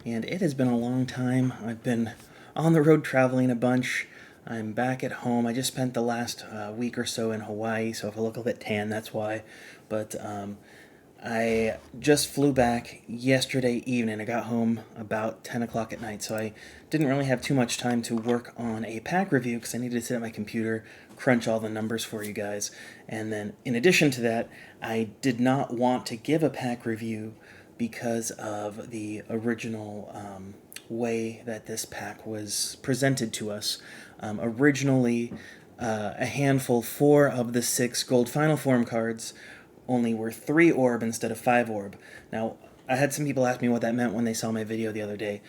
and it has been a long time. I've been on the road traveling a bunch. I'm back at home. I just spent the last week or so in Hawaii, so if I look a bit tan, that's why. But I just flew back yesterday evening. I got home about 10 o'clock at night, so I didn't really have too much time to work on a pack review because I needed to sit at my computer, crunch all the numbers for you guys. And then, in addition to that, I did not want to give a pack review because of the original way that this pack was presented to us. Originally, a handful, 4 of the 6 gold final form cards only were 3 orb instead of 5 orb. Now, I had some people ask me what that meant when they saw my video the other day.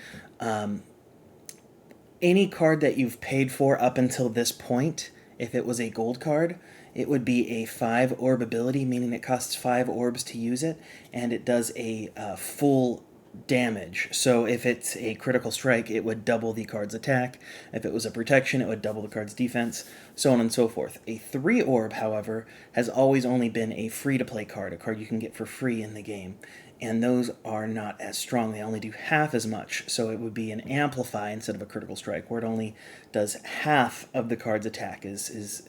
Any card that you've paid for up until this point, if it was a gold card, it would be a 5 orb ability, meaning it costs 5 orbs to use it, and it does a full damage. So if it's a critical strike, it would double the card's attack. If it was a protection, it would double the card's defense, so on and so forth. A 3 orb, however, has always only been a free-to-play card, a card you can get for free in the game. And those are not as strong. They only do half as much, so it would be an amplify instead of a critical strike, where it only does half of the card's attack is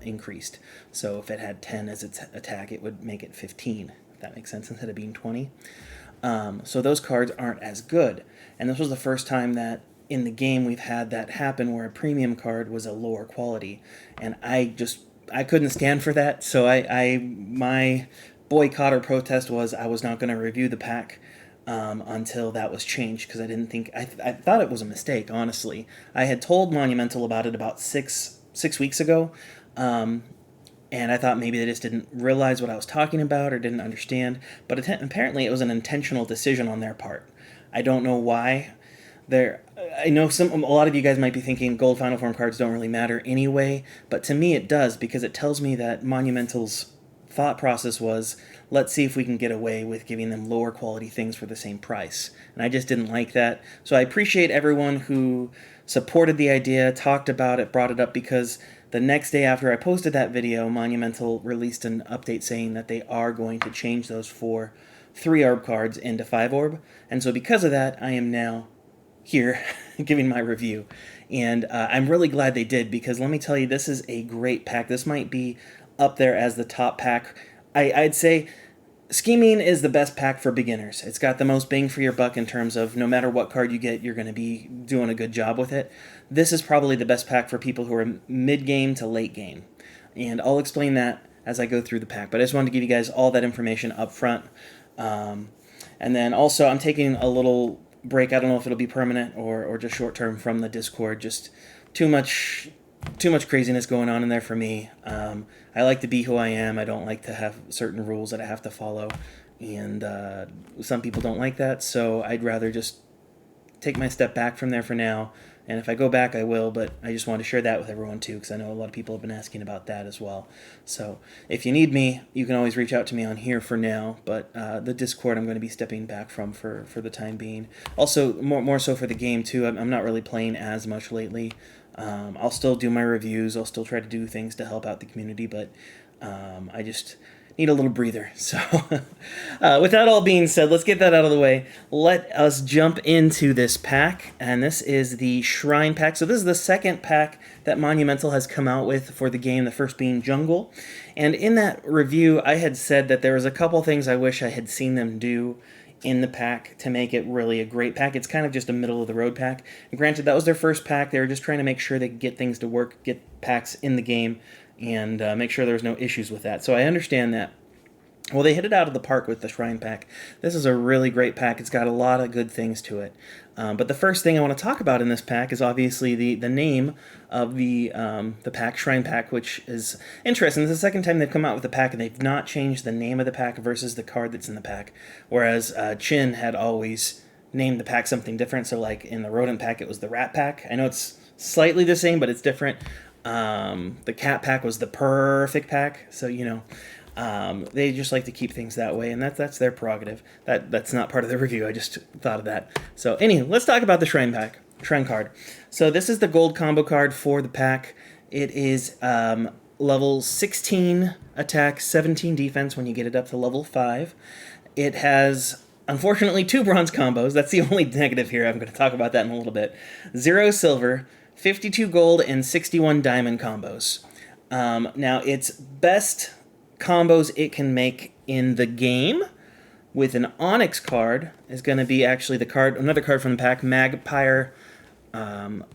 increased. So if it had 10 as its attack, it would make it 15, if that makes sense, instead of being 20. So those cards aren't as good. And this was the first time that in the game we've had that happen where a premium card was a lower quality. And I couldn't stand for that, so my boycott or protest was I was not going to review the pack until that was changed, because I thought it was a mistake, honestly. I had told Monumental about it about six weeks ago, and I thought maybe they just didn't realize what I was talking about or didn't understand, but apparently it was an intentional decision on their part. I don't know why. I know a lot of you guys might be thinking gold final form cards don't really matter anyway, but to me it does, because it tells me that Monumental's thought process was, let's see if we can get away with giving them lower quality things for the same price. And I just didn't like that. So I appreciate everyone who supported the idea, talked about it, brought it up, because the next day after I posted that video, Monumental released an update saying that they are going to change those 4 3-orb cards into 5-orb. And so because of that, I am now here giving my review. And I'm really glad they did, because let me tell you, this is a great pack. This might be up there as the top pack. I'd say Scheming is the best pack for beginners. It's got the most bang for your buck in terms of no matter what card you get, you're going to be doing a good job with it. This is probably the best pack for people who are mid-game to late game. And I'll explain that as I go through the pack. But I just wanted to give you guys all that information up front. And then also, I'm taking a little break. I don't know if it'll be permanent or just short-term from the Discord. Just too much craziness going on in there for me. I like to be who I am. I don't like to have certain rules that I have to follow, and some people don't like that, so I'd rather just take my step back from there for now. And if I go back, I will, but I just want to share that with everyone too, because I know a lot of people have been asking about that as well. So if you need me, you can always reach out to me on here for now, but the Discord I'm going to be stepping back from for the time being. Also, more so for the game too. I'm not really playing as much lately. I'll still do my reviews. I'll still try to do things to help out the community, but I just need a little breather. So with that all being said, let's get that out of the way. Let us jump into this pack, and this is the Shrine Pack. So this is the second pack that Monumental has come out with for the game, the first being Jungle. And in that review, I had said that there was a couple things I wish I had seen them do in the pack to make it really a great pack. It's kind of just a middle-of-the-road pack. And granted, that was their first pack. They were just trying to make sure they could get things to work, get packs in the game, and make sure there was no issues with that. So I understand that. Well, they hit it out of the park with the Shrine Pack. This is a really great pack. It's got a lot of good things to it. But the first thing I want to talk about in this pack is obviously the name of the pack, Shrine Pack, which is interesting. This is the second time they've come out with the pack, and they've not changed the name of the pack versus the card that's in the pack. Whereas Chin had always named the pack something different. So like in the Rodent Pack, it was the Rat Pack. I know it's slightly the same, but it's different. The Cat Pack was the Perfect Pack. So, you know, they just like to keep things that way, and that's their prerogative. That's not part of the review. I just thought of that. So anyway, let's talk about the Shrine card. So this is the gold combo card for the pack. It is level 16 attack, 17 defense when you get it up to level 5. It has Unfortunately, 2 bronze combos. That's the only negative here. I'm going to talk about that in a little bit. 0 silver, 52 gold, and 61 diamond combos. Now, its best combos it can make in the game with an Onyx card is going to be actually another card from the pack, Magpire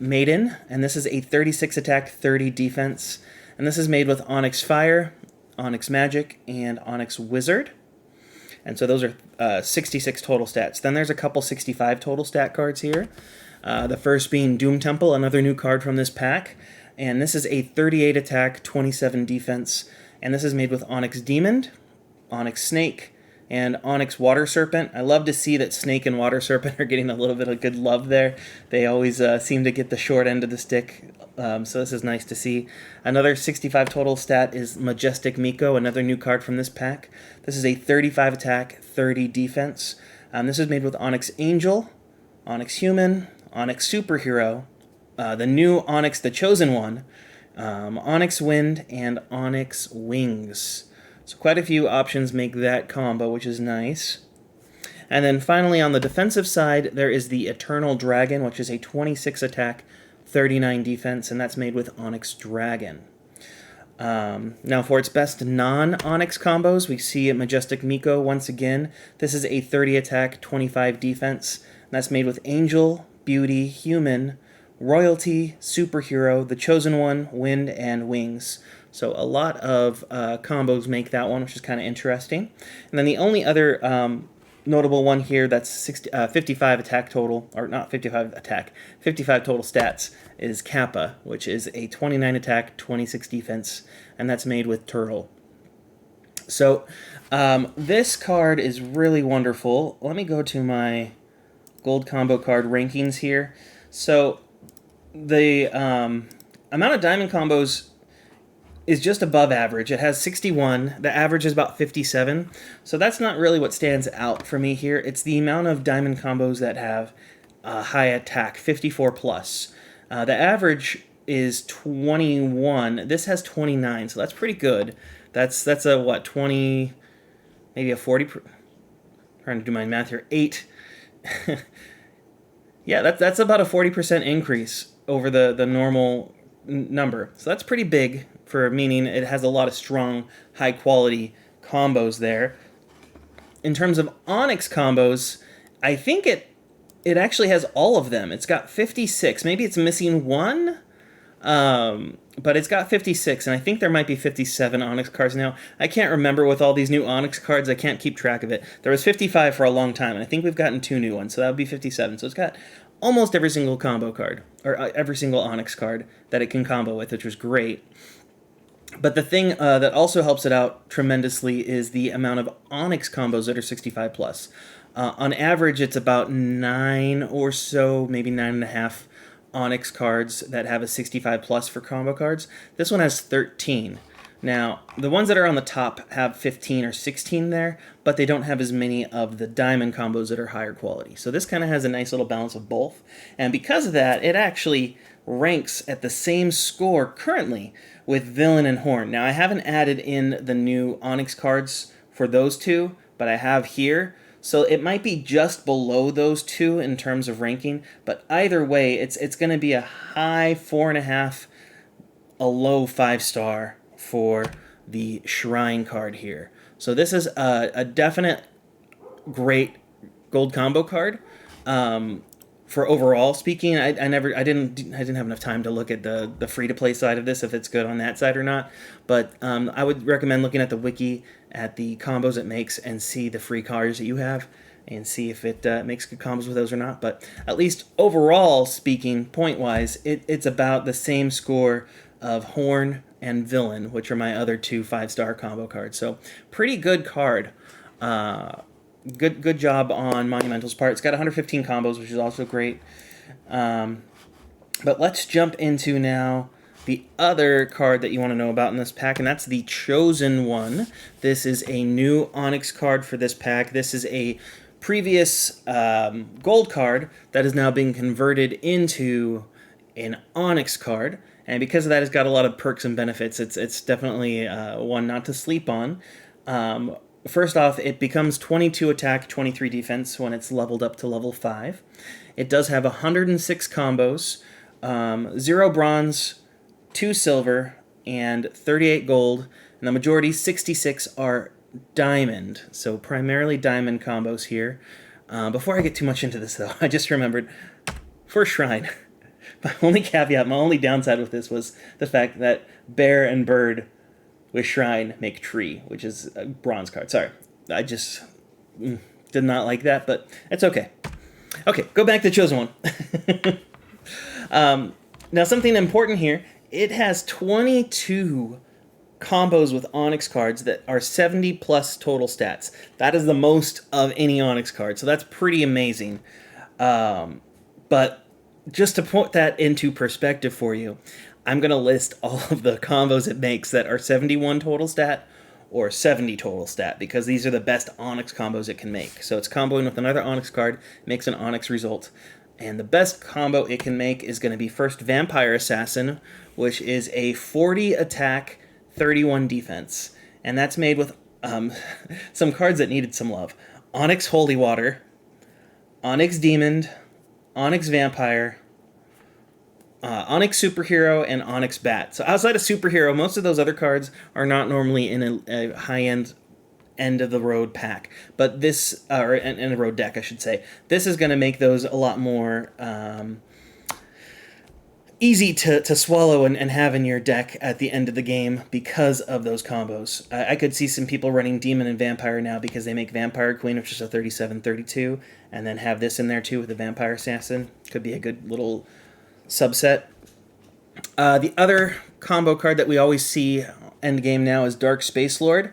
Maiden, and this is a 36 attack, 30 defense, and this is made with Onyx Fire, Onyx Magic, and Onyx Wizard. And so those are 66 total stats. Then there's a couple 65 total stat cards here. The first being Doom Temple, another new card from this pack. And this is a 38 attack, 27 defense. And this is made with Onyx Demon, Onyx Snake, and Onyx Water Serpent. I love to see that Snake and Water Serpent are getting a little bit of good love there. They always seem to get the short end of the stick, so this is nice to see. Another 65 total stat is Majestic Miko, another new card from this pack. This is a 35 attack, 30 defense. This is made with Onyx Angel, Onyx Human, Onyx Superhero, the new Onyx the Chosen One, Onyx Wind, and Onyx Wings. So quite a few options make that combo, which is nice. And then finally on the defensive side, there is the Eternal Dragon, which is a 26 attack, 39 defense, and that's made with Onyx Dragon. Now for its best non-Onyx combos, we see Majestic Miko once again. This is a 30 attack, 25 defense, and that's made with Angel, Beauty, Human, Royalty, Superhero, the Chosen One, Wind, and Wings. So a lot of combos make that one, which is kind of interesting. And then the only other notable one here that's 55 attack total, or not 55 attack, 55 total stats is Kappa, which is a 29 attack, 26 defense, and that's made with Turtle. So this card is really wonderful. Let me go to my gold combo card rankings here. So the amount of diamond combos is just above average. It has 61. The average is about 57. So that's not really what stands out for me here. It's the amount of diamond combos that have high attack, 54 plus. The average is 21. This has 29, so that's pretty good. That's a what, 20, maybe a 40. Trying to do my math here. 8. Yeah, that's about a 40% increase over the normal number. So that's pretty big, for meaning it has a lot of strong, high-quality combos there. In terms of Onyx combos, I think it actually has all of them. It's got 56. Maybe it's missing one, but it's got 56, and I think there might be 57 Onyx cards now. I can't remember with all these new Onyx cards. I can't keep track of it. There was 55 for a long time, and I think we've gotten 2 new ones, so that would be 57. So it's got almost every single combo card, or every single Onyx card that it can combo with, which was great. But the thing that also helps it out tremendously is the amount of Onyx combos that are 65 plus. On average, it's about 9 or so, maybe 9.5 Onyx cards that have a 65 plus for combo cards. This one has 13. Now, the ones that are on the top have 15 or 16 there, but they don't have as many of the diamond combos that are higher quality. So this kind of has a nice little balance of both. And because of that, it actually ranks at the same score currently with Villain and Horn. Now, I haven't added in the new Onyx cards for those two, but I have here. So it might be just below those two in terms of ranking, but either way, it's going to be a high 4.5, a low 5-star for the Shrine card here. So this is a definite great gold combo card. For overall speaking, I didn't have enough time to look at the free to play side of this, if it's good on that side or not. But I would recommend looking at the wiki, at the combos it makes, and see the free cards that you have, and see if it makes good combos with those or not. But at least overall speaking, point wise, it's about the same score of Horn and Villain, which are my other 2 5-star combo cards. So pretty good card. Good job on Monumental's part. It's got 115 combos, which is also great. But let's jump into now the other card that you want to know about in this pack, and that's the Chosen One. This is a new Onyx card for this pack. This is a previous gold card that is now being converted into an Onyx card. And because of that, it's got a lot of perks and benefits. It's definitely one not to sleep on. first off, it becomes 22 attack, 23 defense when it's leveled up to level 5. It does have 106 combos, 0 bronze, 2 silver, and 38 gold. And the majority, 66, are diamond. So primarily diamond combos here. Before I get too much into this, though, I just remembered, for Shrine, my only caveat, my only downside with this was the fact that bear and bird with Shrine make tree, which is a bronze card. Sorry, I just did not like that, but it's okay. Okay, go back to Chosen One. Now, something important here, it has 22 combos with Onyx cards that are 70 plus total stats. That is the most of any Onyx card, so that's pretty amazing. But just to put that into perspective for you, I'm going to list all of the combos it makes that are 71 total stat or 70 total stat, because these are the best Onyx combos it can make. So it's comboing with another Onyx card, makes an Onyx result. And the best combo it can make is going to be first Vampire Assassin, which is a 40 attack, 31 defense. And that's made with some cards that needed some love. Onyx Holy Water, Onyx Demon, Onyx Vampire, Onyx Superhero, and Onyx Bat. So outside of Superhero, most of those other cards are not normally in a high-end end of the road pack. But this, or in a road deck, I should say. This is going to make those a lot more easy to swallow and have in your deck at the end of the game because of those combos. I could see some people running Demon and Vampire now because they make Vampire Queen, which is a 37-32, and then have this in there too with the Vampire Assassin. Could be a good little subset. The other combo card that we always see end game now is Dark Space Lord.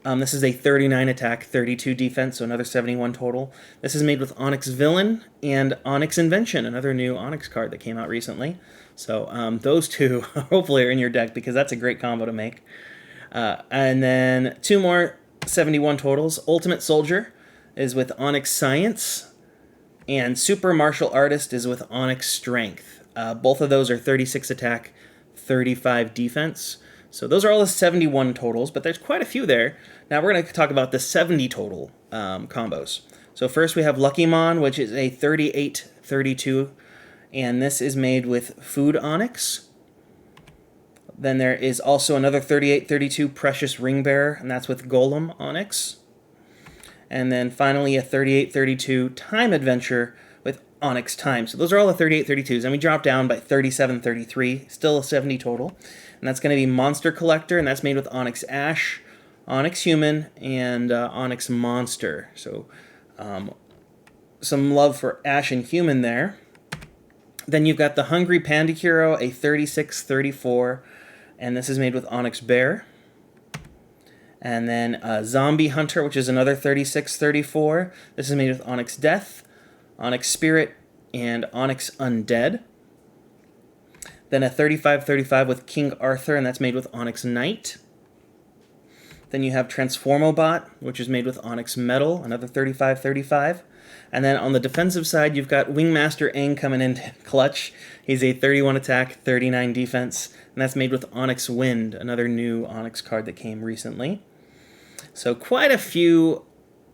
This is a 39 attack, 32 defense, so another 71 total. This is made with Onyx Villain and Onyx Invention, another new Onyx card that came out recently. So those two hopefully are in your deck because that's a great combo to make. And then two more 71 totals. Ultimate Soldier is with Onyx Science, and Super Martial Artist is with Onyx Strength. Both of those are 36 attack, 35 defense. So those are all the 71 totals, but there's quite a few there. Now we're going to talk about the 70 total combos. So first we have Lucky Mon, which is a 38-32, and this is made with Food Onyx. Then there is also another 38-32 Precious Ring Bearer, and that's with Golem Onyx. And then finally a 38-32 Time Adventure with Onyx Time. So those are all the 38-32s, and we drop down by 37-33, still a 70 total. And that's going to be Monster Collector, and that's made with Onyx Ash, Onyx Human, and Onyx Monster. So some love for Ash and Human there. Then you've got the Hungry Panda Hero, a 36-34, and this is made with Onyx Bear. And then Zombie Hunter, which is another 36-34. This is made with Onyx Death, Onyx Spirit, and Onyx Undead. Then a 35-35 with King Arthur, and that's made with Onyx Knight. Then you have Transformobot, which is made with Onyx Metal, another 35-35. And then on the defensive side, you've got Wingmaster Aang coming in clutch. He's a 31 attack, 39 defense, and that's made with Onyx Wind, another new Onyx card that came recently. So quite a few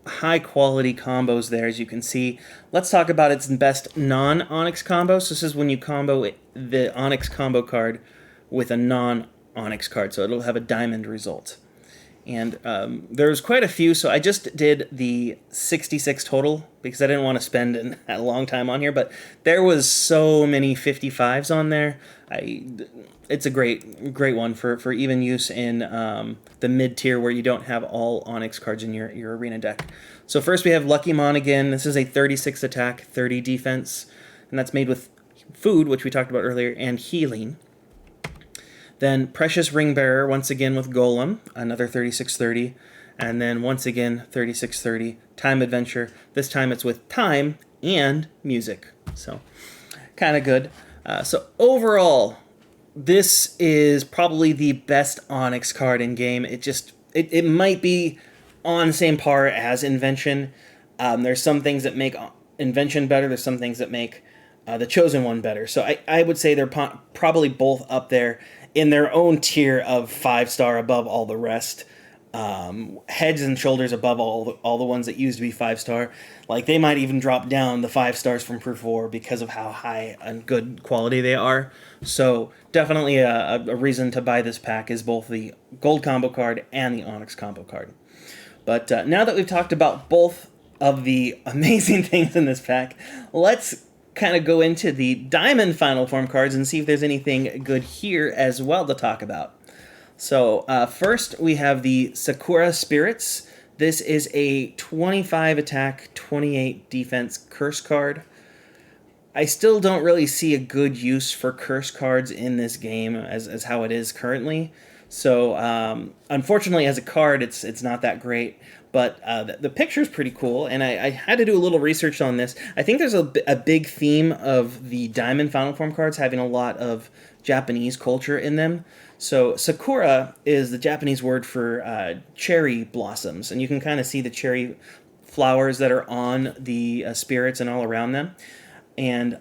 high-quality combos there, as you can see. Let's talk about its best non-Onyx combos. This is when you combo the Onyx combo card with a non-Onyx card, so it'll have a diamond result. And there's quite a few, so I just did the 66 total because I didn't want to spend a long time on here, but there was so many 55s on there. It's a great one for even use in the mid-tier where you don't have all Onyx cards in your arena deck. So first we have Lucky Mon again. This is a 36 attack, 30 defense, and that's made with Food, which we talked about earlier, and Healing. Then Precious Ring Bearer, once again with Golem, another 36-30. And then once again, 36-30, Time Adventure. This time it's with Time and Music. So, kind of good. So overall, this is probably the best Onyx card in game. It might be on the same par as Invention. There's some things that make Invention better. There's some things that make the Chosen One better. So I would say they're probably both up there in their own tier of 5-star above all the rest. heads and shoulders above all the ones that used to be 5-star. Like they might even drop down the 5 stars from Proof War because of how high and good quality they are. So definitely a reason to buy this pack is both the gold combo card and the Onyx combo card. But now that we've talked about both of the amazing things in this pack, let's kind of go into the Diamond Final Form cards and see if there's anything good here as well to talk about. So first we have the Sakura Spirits. This is a 25 attack, 28 defense curse card. I still don't really see a good use for curse cards in this game as how it is currently. So unfortunately, as a card, it's not that great. But the picture's pretty cool, and I had to do a little research on this. I think there's a big theme of the Diamond Final Form cards having a lot of Japanese culture in them. So Sakura is the Japanese word for cherry blossoms, and you can kind of see the cherry flowers that are on the spirits and all around them. And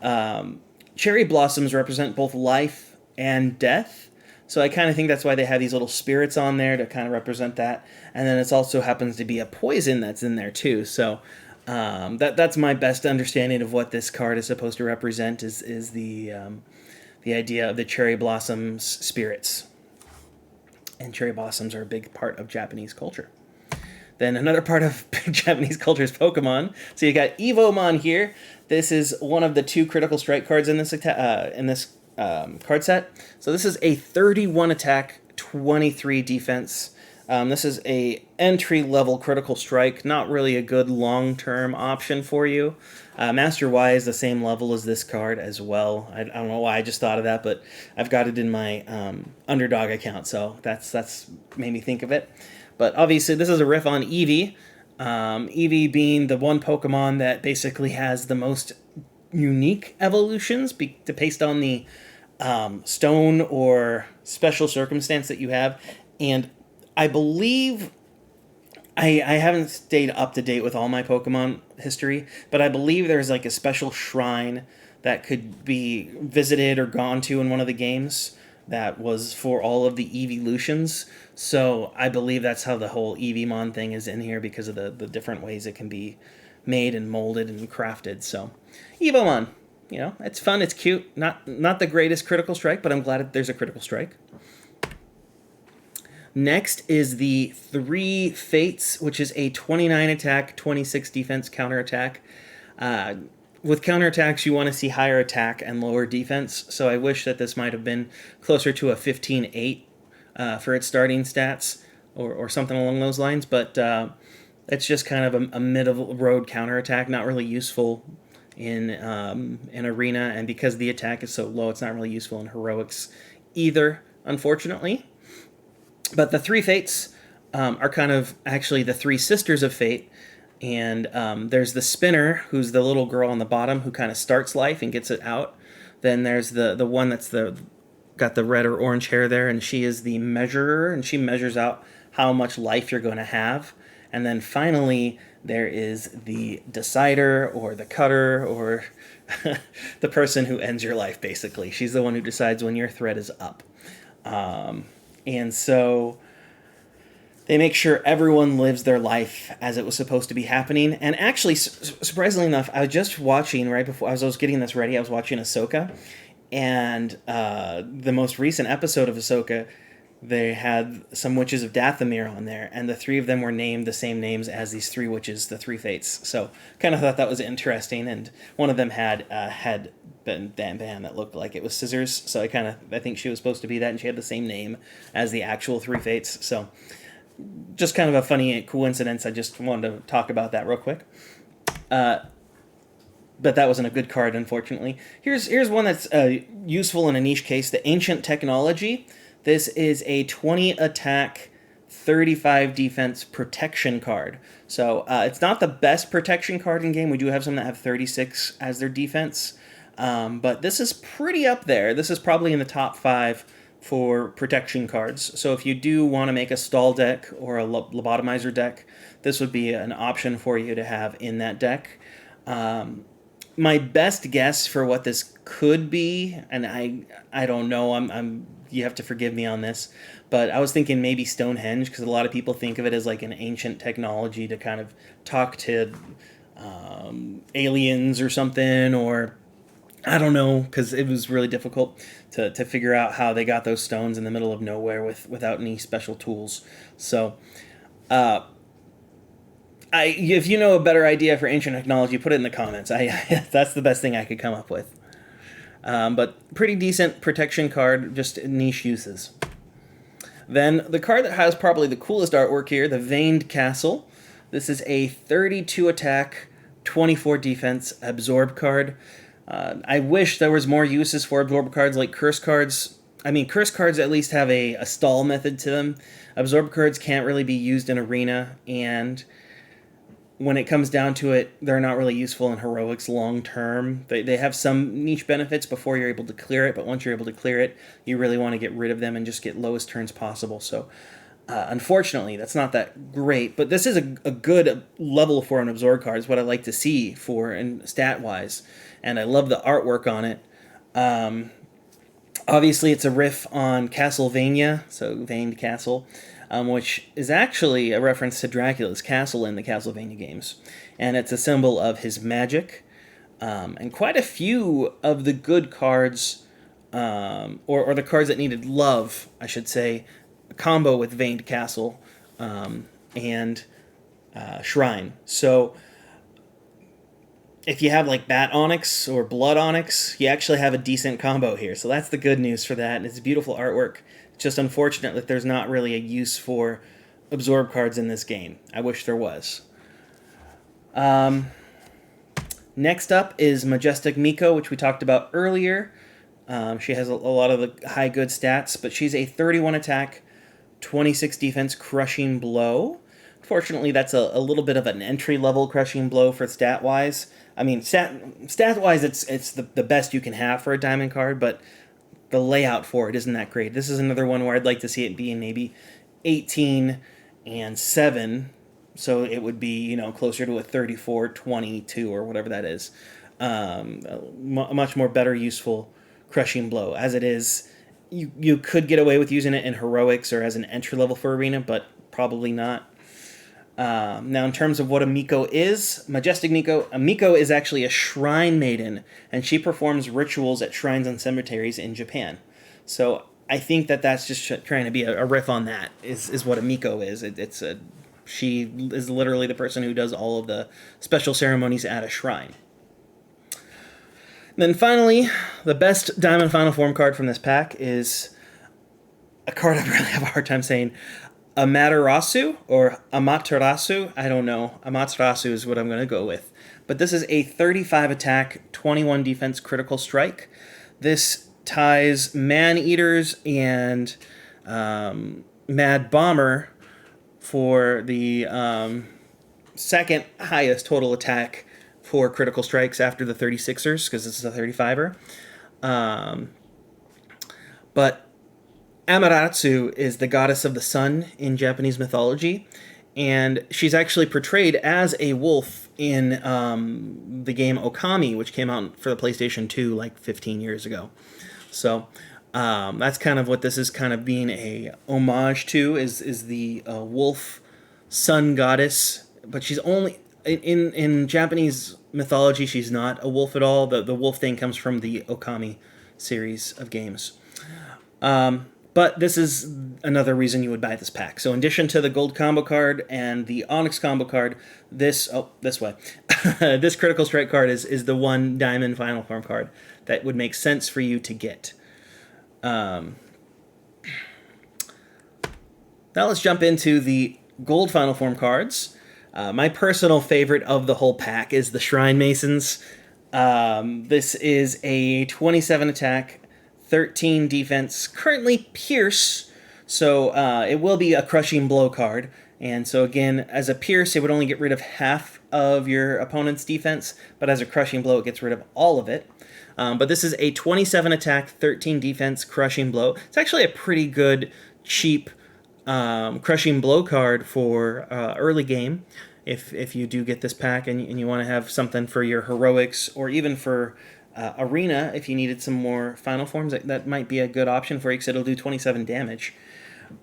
cherry blossoms represent both life and death. So I kind of think that's why they have these little spirits on there to kind of represent that. And then it also happens to be a poison that's in there too. So that's my best understanding of what this card is supposed to represent is the idea of the cherry blossoms spirits. And cherry blossoms are a big part of Japanese culture. Then another part of Japanese culture is Pokemon. So you got Evomon here. This is one of the 2 critical strike cards in this card set. So this is a 31 attack, 23 defense. This is a entry level critical strike. Not really a good long term option for you. Master Y is the same level as this card as well. I don't know why I just thought of that, but I've got it in my Underdog account, so that's made me think of it. But obviously, this is a riff on Eevee. Eevee being the one Pokemon that basically has the most unique evolutions based on the stone or special circumstance that you have. And I believe, I haven't stayed up to date with all my Pokemon history, but I believe there's like a special shrine that could be visited or gone to in one of the games that was for all of the evolutions. So I believe that's how the whole Eevemon thing is in here because of the different ways it can be made and molded and crafted. So Evomon, it's fun, it's cute. Not the greatest critical strike, but I'm glad there's a critical strike. Next is the 3 Fates, which is a 29 attack, 26 defense counterattack. With counterattacks, you want to see higher attack and lower defense, so I wish that this might have been closer to a 15-8 for its starting stats, or something along those lines, but it's just kind of a middle-road counterattack, not really useful in Arena, and because the attack is so low, it's not really useful in Heroics either, unfortunately. But the 3 Fates are kind of actually the 3 sisters of Fate. And there's the Spinner, who's the little girl on the bottom who kind of starts life and gets it out. Then there's the one that's got the red or orange hair there, and she is the Measurer, and she measures out how much life you're going to have. And then finally, there is the Decider, or the Cutter, or the person who ends your life, basically. She's the one who decides when your thread is up. And so they make sure everyone lives their life as it was supposed to be happening. And actually, surprisingly enough, I was just watching, right before I was getting this ready, I was watching Ahsoka. And the most recent episode of Ahsoka, they had some witches of Dathomir on there. And the 3 of them were named the same names as these 3 witches, the 3 Fates. So kind of thought that was interesting. And one of them had a headband that looked like it was scissors. So I think she was supposed to be that. And she had the same name as the actual 3 Fates. So just kind of a funny coincidence. I just wanted to talk about that real quick. But that wasn't a good card, unfortunately. Here's one that's useful in a niche case, the Ancient Technology. This is a 20 attack, 35 defense protection card. So it's not the best protection card in game. We do have some that have 36 as their defense. But this is pretty up there. This is probably in the top 5 for protection cards. So if you do want to make a stall deck or a lobotomizer deck, this would be an option for you to have in that deck. My best guess for what this could be, and I don't know, I'm you have to forgive me on this, but I was thinking maybe Stonehenge, because a lot of people think of it as like an ancient technology to kind of talk to aliens or something, or I don't know, because it was really difficult to figure out how they got those stones in the middle of nowhere without any special tools. So, if you know a better idea for ancient technology, put it in the comments. That's the best thing I could come up with. But pretty decent protection card, just niche uses. Then the card that has probably the coolest artwork here, the Veined Castle. This is a 32 attack, 24 defense absorb card. I wish there was more uses for absorb cards like curse cards. I mean, curse cards at least have a stall method to them. Absorb cards can't really be used in arena, and when it comes down to it, they're not really useful in heroics long term. They have some niche benefits before you're able to clear it, but once you're able to clear it, you really want to get rid of them and just get lowest turns possible. So unfortunately, that's not that great, but this is a good level for an absorb card. Is what I like to see for and stat-wise, and I love the artwork on it. Obviously, it's a riff on Castlevania, so Veined Castle, which is actually a reference to Dracula's castle in the Castlevania games. And it's a symbol of his magic. And quite a few of the good cards, or the cards that needed love, I should say, combo with Veined Castle and Shrine. So if you have like Bat Onyx or Blood Onyx, you actually have a decent combo here. So that's the good news for that. It's beautiful artwork. It's just unfortunate that there's not really a use for absorb cards in this game. I wish there was. Next up is Majestic Miko, which we talked about earlier. She has a lot of the high good stats, but she's a 31 attack, 26 defense crushing blow. Fortunately, that's a little bit of an entry-level crushing blow for stat-wise. I mean, stat-wise, it's the best you can have for a diamond card, but the layout for it isn't that great. This is another one where I'd like to see it being maybe 18 and 7, so it would be, closer to a 34, 22, or whatever that is. A much more better useful crushing blow. As it is, you could get away with using it in heroics or as an entry-level for arena, but probably not. Now, in terms of what a Miko is, Majestic Miko, a Miko is actually a shrine maiden, and she performs rituals at shrines and cemeteries in Japan. So I think that's just trying to be a riff on that, is what a Miko is. She is literally the person who does all of the special ceremonies at a shrine. And then finally, the best Diamond Final Form card from this pack is a card I really have a hard time saying. Amaterasu or Amaterasu, I don't know. Amaterasu is what I'm going to go with. But this is a 35 attack, 21 defense critical strike. This ties Man-Eaters and Mad Bomber for the second highest total attack for critical strikes after the 36ers, because this is a 35er. But Amaterasu is the goddess of the sun in Japanese mythology, and she's actually portrayed as a wolf in the game Okami, which came out for the PlayStation 2 like 15 years ago. So that's kind of what this is kind of being a homage to, is the wolf sun goddess, but she's only in Japanese mythology, she's not a wolf at all. The wolf thing comes from the Okami series of games. But this is another reason you would buy this pack. So in addition to the gold combo card and the Onyx combo card, this critical strike card is the one diamond final form card that would make sense for you to get. Now let's jump into the gold final form cards. My personal favorite of the whole pack is the Shrine Masons. This is a 27 attack, 13 defense, currently Pierce, so it will be a crushing blow card. And so again, as a Pierce, it would only get rid of half of your opponent's defense, but as a crushing blow, it gets rid of all of it. But this is a 27 attack, 13 defense, crushing blow. It's actually a pretty good, cheap crushing blow card for early game. If you do get this pack and you want to have something for your heroics or even for Arena, if you needed some more final forms, that might be a good option for you because it'll do 27 damage.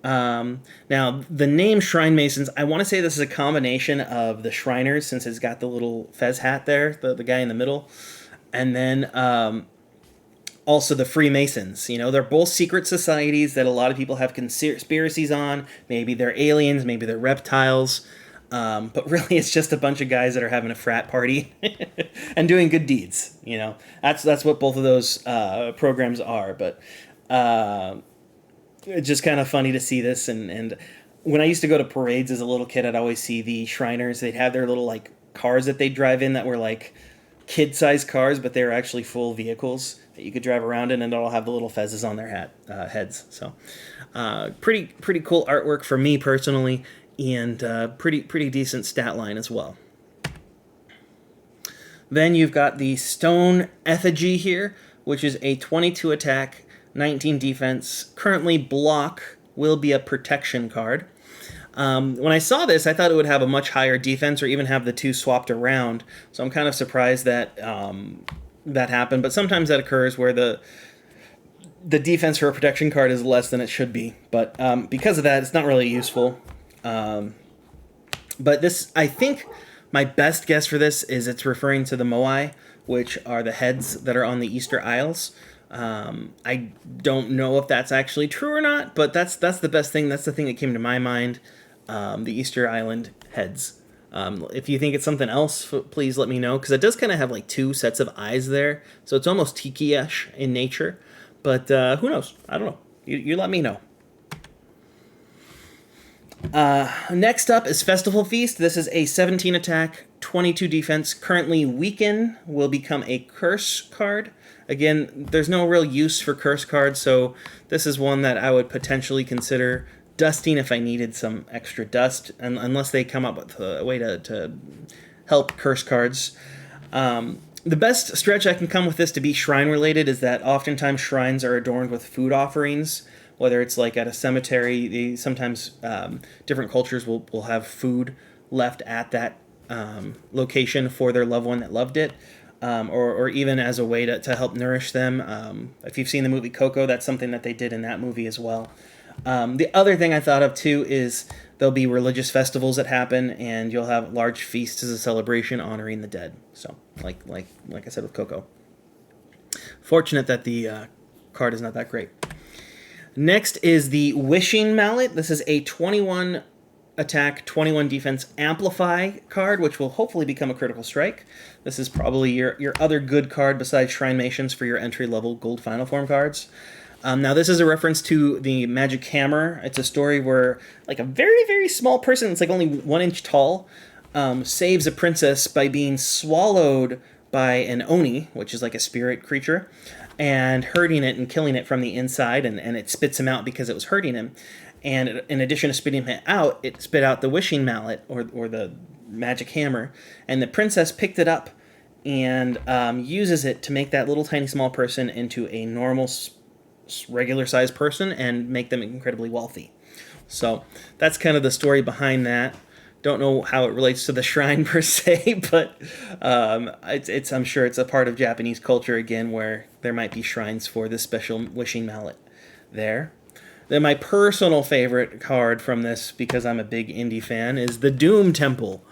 Now, the name Shrine Masons, I want to say this is a combination of the Shriners, since it's got the little fez hat there, the guy in the middle, and then also the Freemasons. You know, they're both secret societies that a lot of people have conspiracies on. Maybe they're aliens, maybe they're reptiles. But really, it's just a bunch of guys that are having a frat party and doing good deeds. You know, that's what both of those programs are. But it's just kind of funny to see this. And when I used to go to parades as a little kid, I'd always see the Shriners. They'd have their little like cars that they'd drive in that were like kid-sized cars, but they were actually full vehicles that you could drive around in, and they'll have the little fezzes on their heads. So pretty cool artwork for me personally. And pretty decent stat line as well. Then you've got the Stone Effigy here, which is a 22 attack, 19 defense. Currently block will be a protection card. When I saw this, I thought it would have a much higher defense or even have the two swapped around. So I'm kind of surprised that that happened. But sometimes that occurs where the defense for a protection card is less than it should be. But because of that, it's not really useful. But this, I think my best guess for this is it's referring to the Moai, which are the heads that are on the Easter Isles. I don't know if that's actually true or not, but that's the best thing. That's the thing that came to my mind. The Easter Island heads. If you think it's something else, please let me know, because it does kind of have like two sets of eyes there, so it's almost tiki-ish in nature. But who knows? I don't know. You let me know. Next up is Festival Feast. This is a 17 attack, 22 defense. Currently Weaken will become a curse card. Again, there's no real use for curse cards, so this is one that I would potentially consider dusting if I needed some extra dust, unless they come up with a way to help curse cards. The best stretch I can come with this to be shrine related is that oftentimes shrines are adorned with food offerings. Whether it's like at a cemetery, sometimes different cultures will have food left at that location for their loved one that loved it, or even as a way to help nourish them. If you've seen the movie Coco, that's something that they did in that movie as well. The other thing I thought of too is there'll be religious festivals that happen, and you'll have large feasts as a celebration honoring the dead. So, like I said with Coco. Fortunate that the card is not that great. Next is the Wishing Mallet. This is a 21 attack, 21 defense Amplify card, which will hopefully become a critical strike. This is probably your other good card besides Shrine Masons for your entry-level gold final form cards. Now, this is a reference to the Magic Hammer. It's a story where like a very, very small person, it's like only 1 inch tall, saves a princess by being swallowed by an Oni, which is like a spirit creature, and hurting it and killing it from the inside, and it spits him out because it was hurting him. And in addition to spitting him out, it spit out the Wishing Mallet, or the Magic Hammer, and the princess picked it up and uses it to make that little tiny small person into a normal, regular-sized person and make them incredibly wealthy. So that's kind of the story behind that. Don't know how it relates to the shrine per se, but I'm sure it's a part of Japanese culture again, where there might be shrines for this special Wishing Mallet there. Then my personal favorite card from this, because I'm a big indie fan, is the Doom Temple,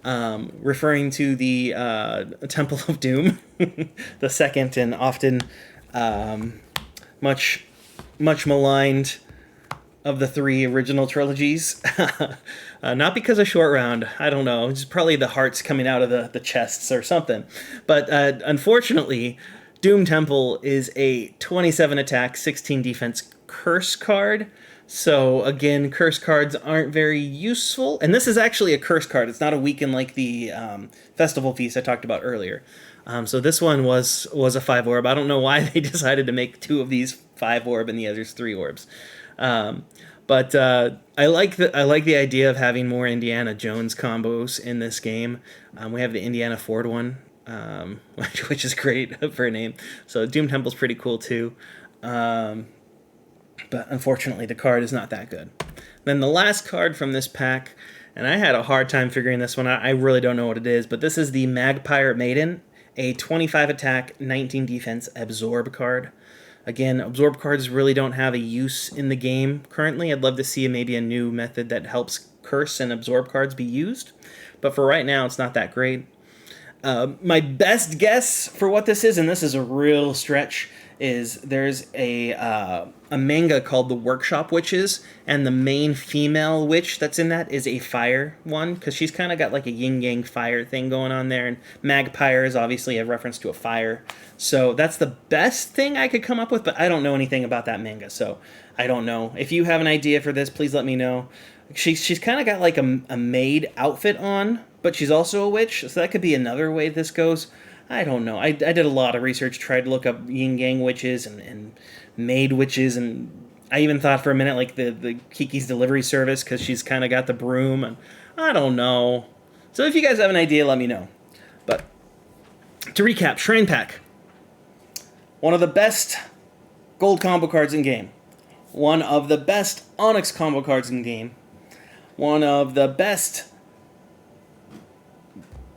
referring to the Temple of Doom, the second and often much maligned of the 3 original trilogies. Not because of Short Round, I don't know, it's probably the hearts coming out of the chests or something. But unfortunately, Doom Temple is a 27 attack, 16 defense curse card. So again, curse cards aren't very useful. And this is actually a curse card. It's not a weaken like the Festival Feast I talked about earlier. So this one was a 5 orb. I don't know why they decided to make 2 of these 5 orb and the others 3 orbs. But I like the idea of having more Indiana Jones combos in this game. We have the Indiana Ford one, which is great for a name. So Doom Temple's pretty cool too. But unfortunately, the card is not that good. Then the last card from this pack, and I had a hard time figuring this one out. I really don't know what it is, but this is the Magpie Maiden. a 25 attack, 19 defense absorb card. Again, absorb cards really don't have a use in the game currently. I'd love to see maybe a new method that helps curse and absorb cards be used, but for right now, it's not that great. My best guess for what this is, and this is a real stretch, is there's a manga called The Workshop Witches, and the main female witch that's in that is a fire one, because she's kind of got like a yin-yang fire thing going on there, and magpire is obviously a reference to a fire. So that's the best thing I could come up with, but I don't know anything about that manga, so I don't know. If you have an idea for this, please let me know. She's kind of got like a maid outfit on, but she's also a witch, so that could be another way this goes. I don't know. I did a lot of research, tried to look up yin-yang witches and maid witches, and I even thought for a minute like the Kiki's Delivery Service, because she's kind of got the broom, and I don't know. So if you guys have an idea, let me know. But to recap, Shrine Pack. One of the best gold combo cards in game. One of the best Onyx combo cards in game. One of the best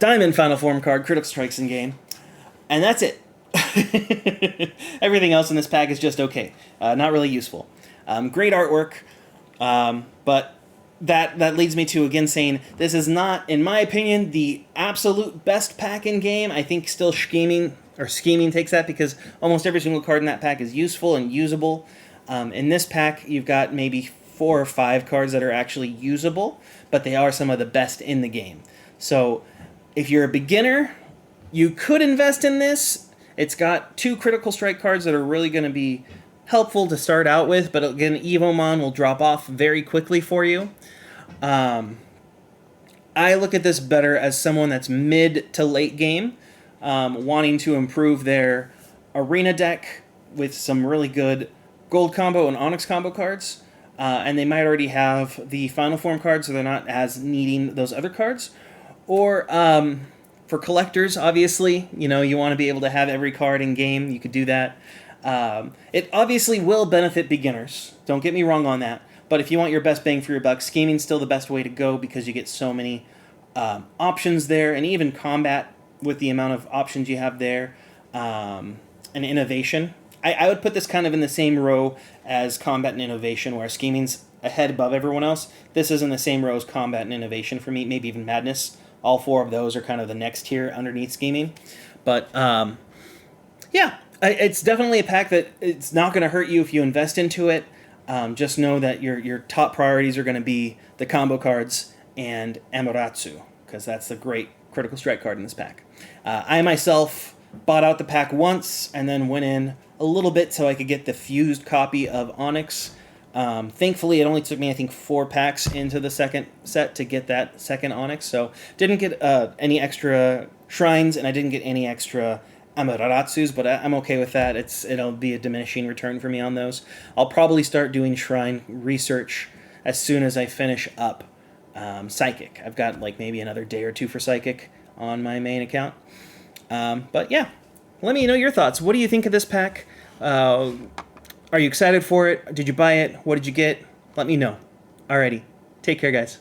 Diamond Final Form card, Critical Strikes in game. And that's it. Everything else in this pack is just okay. Not really useful. Great artwork, but that leads me to, again, saying this is not, in my opinion, the absolute best pack in game. I think still Scheming takes that, because almost every single card in that pack is useful and usable. In this pack, you've got maybe 4 or 5 cards that are actually usable, but they are some of the best in the game. So if you're a beginner, you could invest in this. It's got 2 Critical Strike cards that are really going to be helpful to start out with, but again, Evomon will drop off very quickly for you. I look at this better as someone that's mid to late game, wanting to improve their arena deck with some really good gold combo and Onyx combo cards, and they might already have the Final Form cards, so they're not as needing those other cards. Or for collectors, obviously, you want to be able to have every card in game. You could do that. It obviously will benefit beginners. Don't get me wrong on that. But if you want your best bang for your buck, Scheming's still the best way to go, because you get so many options there, and even combat with the amount of options you have there, and innovation. I would put this kind of in the same row as combat and innovation, where Scheming's ahead above everyone else. This is in the same row as combat and innovation for me, maybe even madness. All 4 of those are kind of the next tier underneath Scheming. But, yeah, it's definitely a pack that it's not going to hurt you if you invest into it. Just know that your top priorities are going to be the combo cards and Amaterasu, because that's the great Critical Strike card in this pack. I myself bought out the pack once and then went in a little bit so I could get the fused copy of Onyx. Thankfully, it only took me, I think, 4 packs into the second set to get that second Onyx, so didn't get any extra shrines, and I didn't get any extra Amateratsus, but I'm okay with that. It'll be a diminishing return for me on those. I'll probably start doing shrine research as soon as I finish up Psychic. I've got like maybe another day or 2 for Psychic on my main account. But yeah, let me know your thoughts. What do you think of this pack? Are you excited for it? Did you buy it? What did you get? Let me know. Alrighty. Take care, guys.